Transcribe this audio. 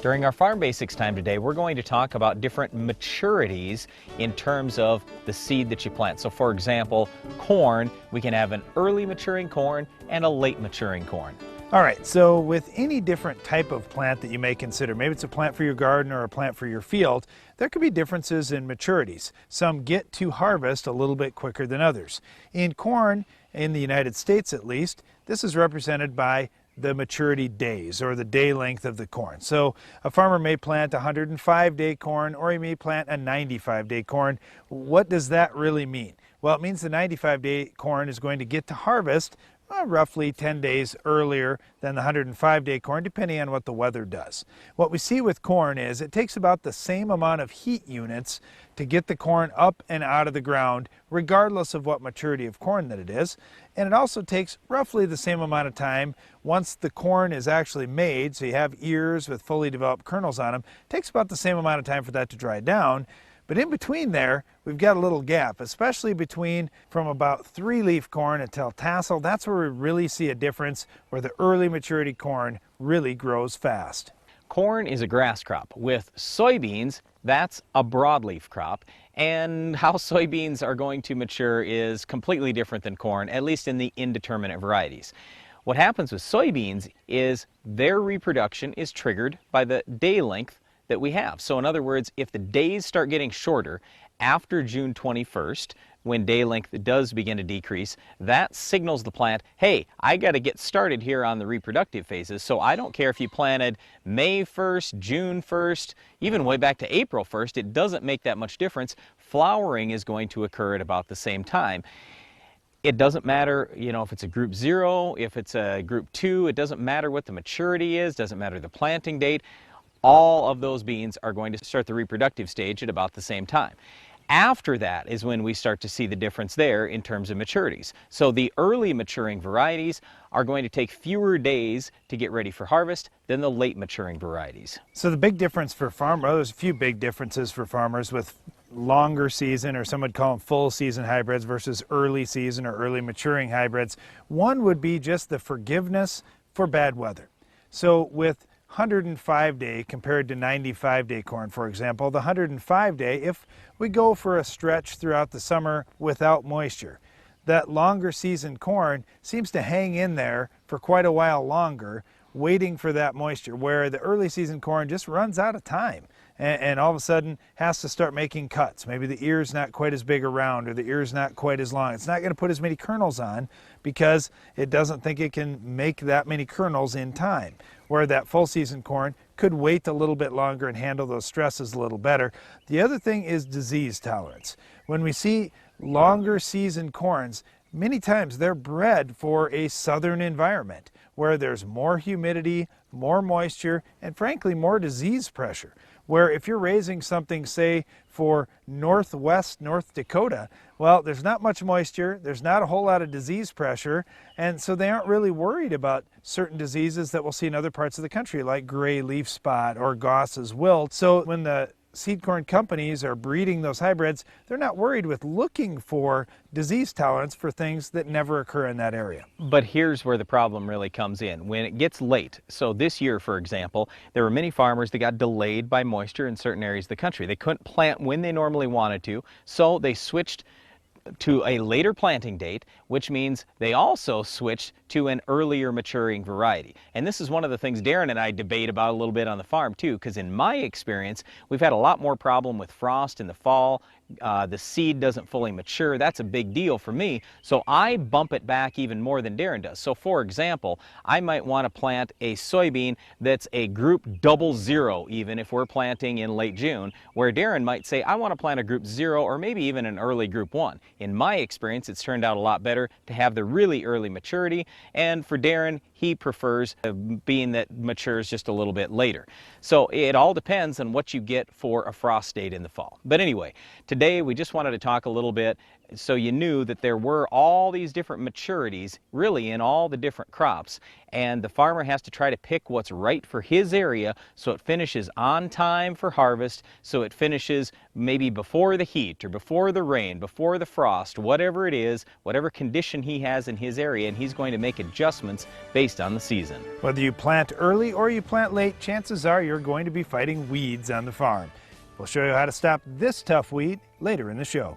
During our Farm Basics time today, we're going to talk about different maturities in terms of the seed that you plant. So for example, corn, we can have an early maturing corn and a late maturing corn. All right, so with any different type of plant that you may consider, maybe it's a plant for your garden or a plant for your field, there could be differences in maturities. Some get to harvest a little bit quicker than others. In corn, in the United States at least, this is represented by the maturity days, or the day length of the corn. So a farmer may plant a 105-day corn, or he may plant a 95-day corn. What does that really mean? Well, it means the 95-day corn is going to get to harvest roughly 10 days earlier than the 105-day corn, depending on what the weather does. What we see with corn is it takes about the same amount of heat units to get the corn up and out of the ground, regardless of what maturity of corn that it is. And it also takes roughly the same amount of time once the corn is actually made, so you have ears with fully developed kernels on them. It takes about the same amount of time for that to dry down. But in between there, we've got a little gap, especially between from about 3-leaf corn until tassel. That's where we really see a difference, where the early maturity corn really grows fast. Corn is a grass crop. With soybeans, that's a broadleaf crop. And how soybeans are going to mature is completely different than corn, at least in the indeterminate varieties. What happens with soybeans is their reproduction is triggered by the day length that we have. So in other words, if the days start getting shorter after June 21st, when day length does begin to decrease, that signals the plant, hey, I got to get started here on the reproductive phases. So I don't care if you planted May 1st, June 1st, even way back to April 1st, it doesn't make that much difference. Flowering is going to occur at about the same time. It doesn't matter, if it's a group 0, if it's a group 2, it doesn't matter what the maturity is, doesn't matter the planting date. All of those beans are going to start the reproductive stage at about the same time. After that is when we start to see the difference there in terms of maturities. So the early maturing varieties are going to take fewer days to get ready for harvest than the late maturing varieties. So the big difference for farmers, there's a few big differences for farmers with longer season, or some would call them full season hybrids, versus early season or early maturing hybrids. One would be just the forgiveness for bad weather. So with 105-day compared to 95-day corn, for example, the 105-day, if we go for a stretch throughout the summer without moisture, that longer season corn seems to hang in there for quite a while longer, waiting for that moisture, where the early season corn just runs out of time and all of a sudden has to start making cuts. Maybe the ear's not quite as big around, or the ear's not quite as long. It's not going to put as many kernels on because it doesn't think it can make that many kernels in time, where that full season corn could wait a little bit longer and handle those stresses a little better. The other thing is disease tolerance. When we see longer season corns, many times they're bred for a southern environment where there's more humidity, more moisture, and frankly more disease pressure. Where if you're raising something, say, for northwest North Dakota, well, there's not much moisture, there's not a whole lot of disease pressure, and so they aren't really worried about certain diseases that we'll see in other parts of the country, like gray leaf spot or Goss's wilt. So when the seed corn companies are breeding those hybrids, they're not worried with looking for disease tolerance for things that never occur in that area. But here's where the problem really comes in. When it gets late, so this year, for example, there were many farmers that got delayed by moisture in certain areas of the country. They couldn't plant when they normally wanted to, so they switched to a later planting date, which means they also switched to an earlier maturing variety. And this is one of the things Darren and I debate about a little bit on the farm too, because in my experience, we've had a lot more problem with frost in the fall. The seed doesn't fully mature. That's a big deal for me. So I bump it back even more than Darren does. So for example, I might want to plant a soybean that's a group 00, even if we're planting in late June, where Darren might say, I want to plant a group 0 or maybe even an early group 1. In my experience, it's turned out a lot better to have the really early maturity. And for Darren, he prefers a bean that matures just a little bit later. So it all depends on what you get for a frost date in the fall. But anyway, today today we just wanted to talk a little bit so you knew that there were all these different maturities really in all the different crops, and the farmer has to try to pick what's right for his area so it finishes on time for harvest, so it finishes maybe before the heat or before the rain, before the frost, whatever it is, whatever condition he has in his area, and he's going to make adjustments based on the season. Whether you plant early or you plant late, chances are you're going to be fighting weeds on the farm. We'll show you how to stop this tough weed later in the show.